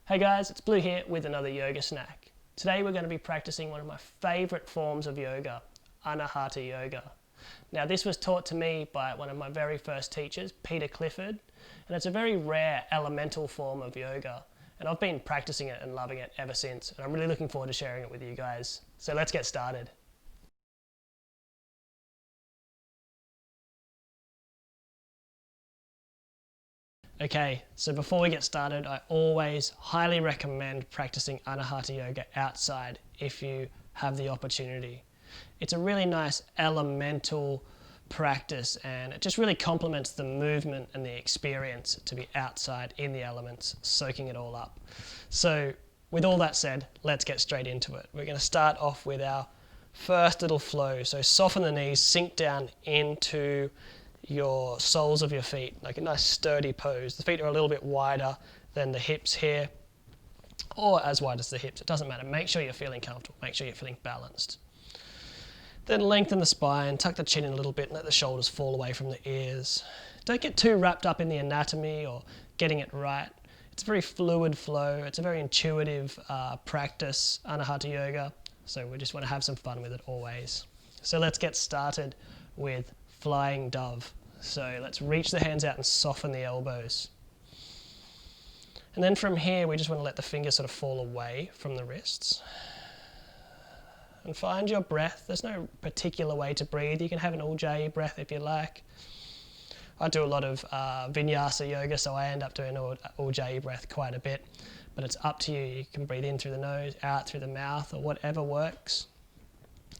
Hey guys, it's Blue here with another yoga snack. Today we're going to be practicing one of my favourite forms of yoga, Anahata yoga. Now this was taught to me by one of my very first teachers, Peter Clifford, and it's a very rare elemental form of yoga. And I've been practicing it and loving it ever since, and I'm really looking forward to sharing it with you guys. So let's get started. Okay, so before we get started, I always highly recommend practicing Anahata yoga outside if you have the opportunity. It's a really nice elemental practice and it just really complements the movement and the experience to be outside in the elements, soaking it all up. So with all that said, let's get straight into it. We're going to start off with our first little flow. So soften the knees, sink down into your soles of your feet, like a nice sturdy pose. The feet are a little bit wider than the hips here, or as wide as the hips, it doesn't matter. Make sure you're feeling comfortable, make sure you're feeling balanced. Then lengthen the spine, tuck the chin in a little bit and let the shoulders fall away from the ears. Don't get too wrapped up in the anatomy or getting it right. It's a very fluid flow, it's a very intuitive practice, Anahata yoga, so we just want to have some fun with it always. So let's get started with flying dove. So let's reach the hands out and soften the elbows. And then from here, we just want to let the fingers sort of fall away from the wrists. And find your breath. There's no particular way to breathe. You can have an ujjayi breath if you like. I do a lot of vinyasa yoga, so I end up doing ujjayi breath quite a bit. But it's up to you. You can breathe in through the nose, out through the mouth, or whatever works.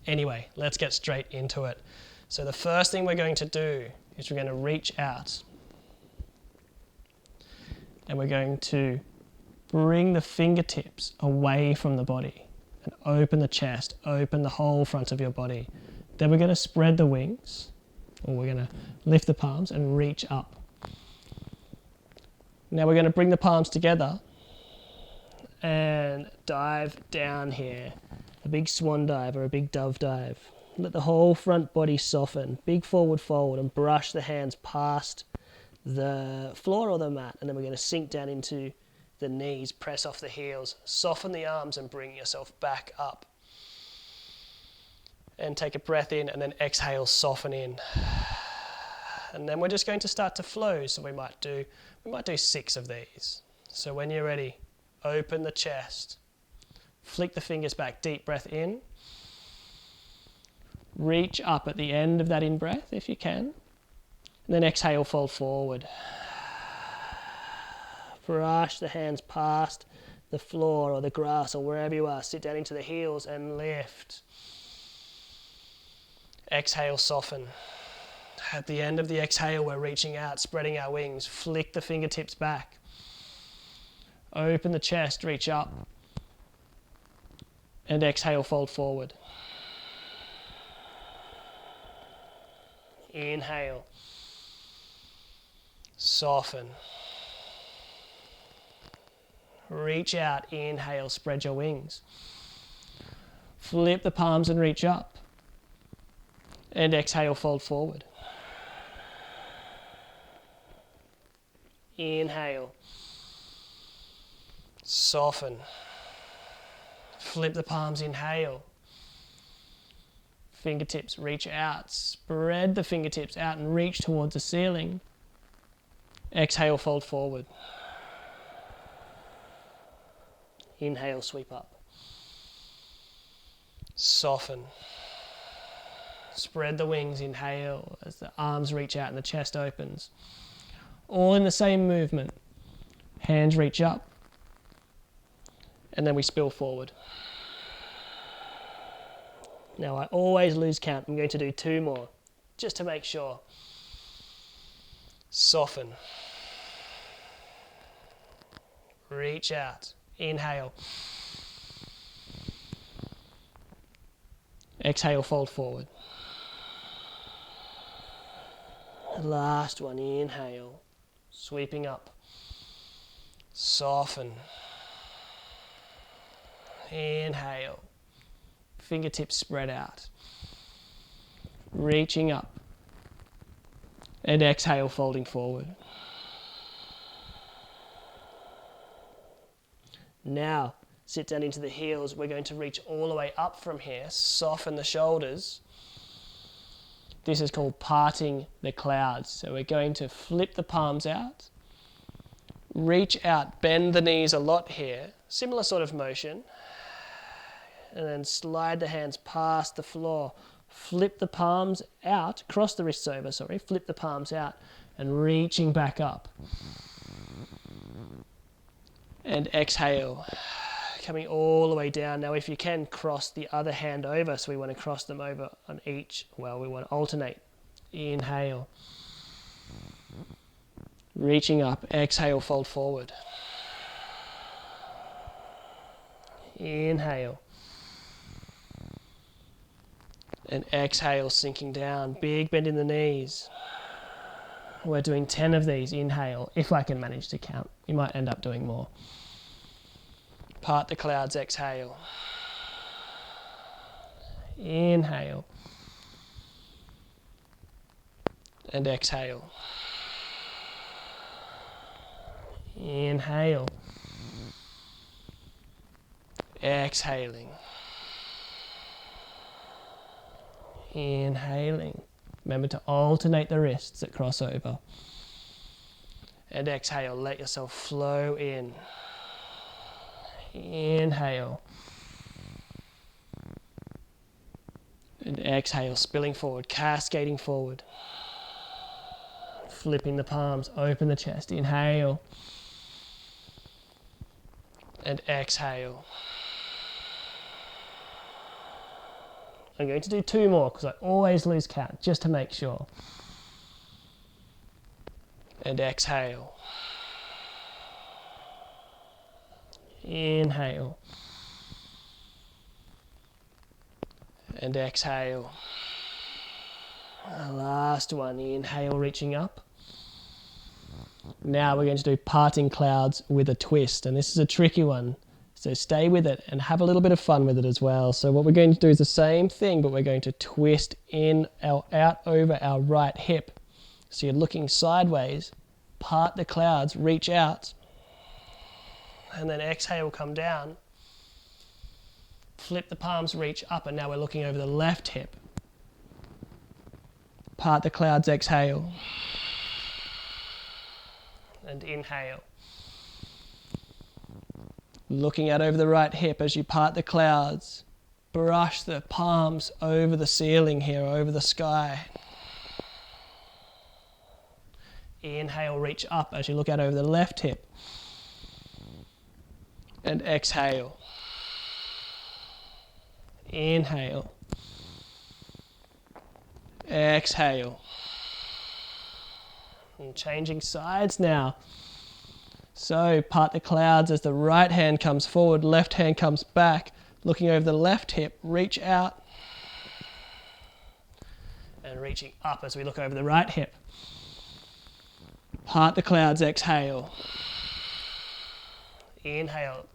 Anyway, let's get straight into it. So the first thing we're going to do is we're going to reach out and we're going to bring the fingertips away from the body and open the chest, open the whole front of your body. Then we're going to spread the wings, or we're going to lift the palms and reach up. Now we're going to bring the palms together and dive down here, a big swan dive or a big dove dive. Let the whole front body soften, big forward fold, and brush the hands past the floor or the mat. And then we're going to sink down into the knees, press off the heels, soften the arms and bring yourself back up. And take a breath in and then exhale, soften in. And then we're just going to start to flow. So we might do 6 of these. So when you're ready, open the chest, flick the fingers back, deep breath in. Reach up at the end of that in-breath if you can. And then exhale, fold forward. Brush the hands past the floor or the grass or wherever you are. Sit down into the heels and lift. Exhale, soften. At the end of the exhale, we're reaching out, spreading our wings. Flick the fingertips back. Open the chest, reach up. And exhale, fold forward. Inhale, soften, reach out, inhale, spread your wings, flip the palms and reach up, and exhale, fold forward. Inhale, soften, flip the palms, inhale. Fingertips reach out, spread the fingertips out and reach towards the ceiling. Exhale, fold forward. Inhale, sweep up. Soften. Spread the wings, inhale as the arms reach out and the chest opens. All in the same movement. Hands reach up and then we spill forward. Now I always lose count. I'm going to do 2 more, just to make sure. Soften. Reach out. Inhale. Exhale, fold forward. Last one, inhale. Sweeping up. Soften. Inhale. Fingertips spread out. Reaching up. And exhale, folding forward. Now, sit down into the heels. We're going to reach all the way up from here, soften the shoulders. This is called parting the clouds. So we're going to flip the palms out, reach out, bend the knees a lot here, similar sort of motion, and then slide the hands past the floor. Flip the palms out, cross the wrists over, flip the palms out and reaching back up. And exhale, coming all the way down. Now if you can, cross the other hand over. So we want to cross them over on each, we want to alternate. Inhale. Reaching up, exhale, fold forward. Inhale. And exhale, sinking down. Big bend in the knees. We're doing 10 of these. Inhale, if I can manage to count. You might end up doing more. Part the clouds, exhale. Inhale. And exhale. Inhale. Exhaling. Inhaling. Remember to alternate the wrists that cross over. And exhale, let yourself flow in. Inhale. And exhale, spilling forward, cascading forward. Flipping the palms, open the chest. Inhale. And exhale. I'm going to do 2 more because I always lose count, just to make sure. And exhale. Inhale. And exhale. Last one, inhale, reaching up. Now we're going to do parting clouds with a twist, and this is a tricky one. So stay with it and have a little bit of fun with it as well. So what we're going to do is the same thing, but we're going to twist out over our right hip. So you're looking sideways, part the clouds, reach out, and then exhale, come down. Flip the palms, reach up, and now we're looking over the left hip. Part the clouds, exhale. And inhale. Looking out over the right hip as you part the clouds. Brush the palms over the ceiling here, over the sky. Inhale, reach up as you look out over the left hip. And exhale. Inhale. Exhale. And changing sides now. So part the clouds as the right hand comes forward, left hand comes back, looking over the left hip, reach out. And reaching up as we look over the right hip. Part the clouds, exhale. Inhale.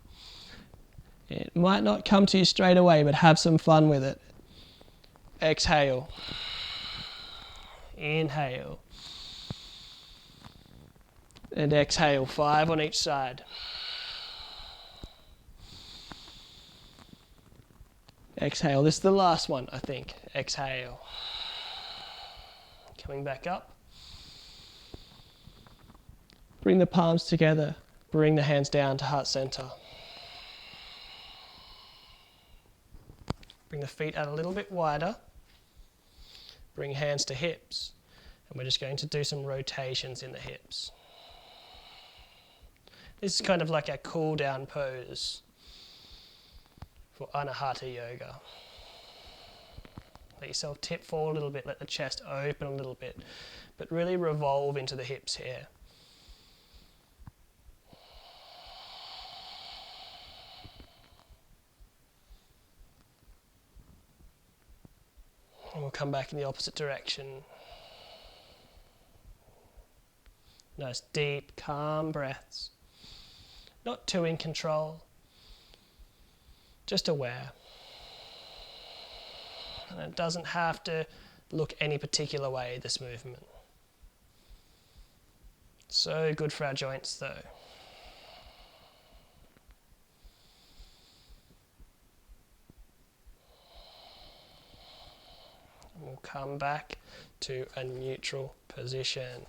It might not come to you straight away, but have some fun with it. Exhale. Inhale. And exhale, 5 on each side. Exhale, this is the last one, I think. Exhale. Coming back up. Bring the palms together. Bring the hands down to heart center. Bring the feet out a little bit wider. Bring hands to hips. And we're just going to do some rotations in the hips. This is kind of like a cool down pose for Anahata yoga. Let yourself tip forward a little bit, let the chest open a little bit, but really revolve into the hips here. And we'll come back in the opposite direction. Nice deep, calm breaths. Not too in control, just aware. And it doesn't have to look any particular way, this movement. So good for our joints though. We'll come back to a neutral position.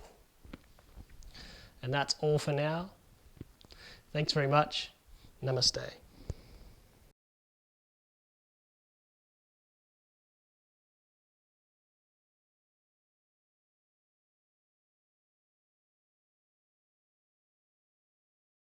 And that's all for now. Thanks very much. Namaste.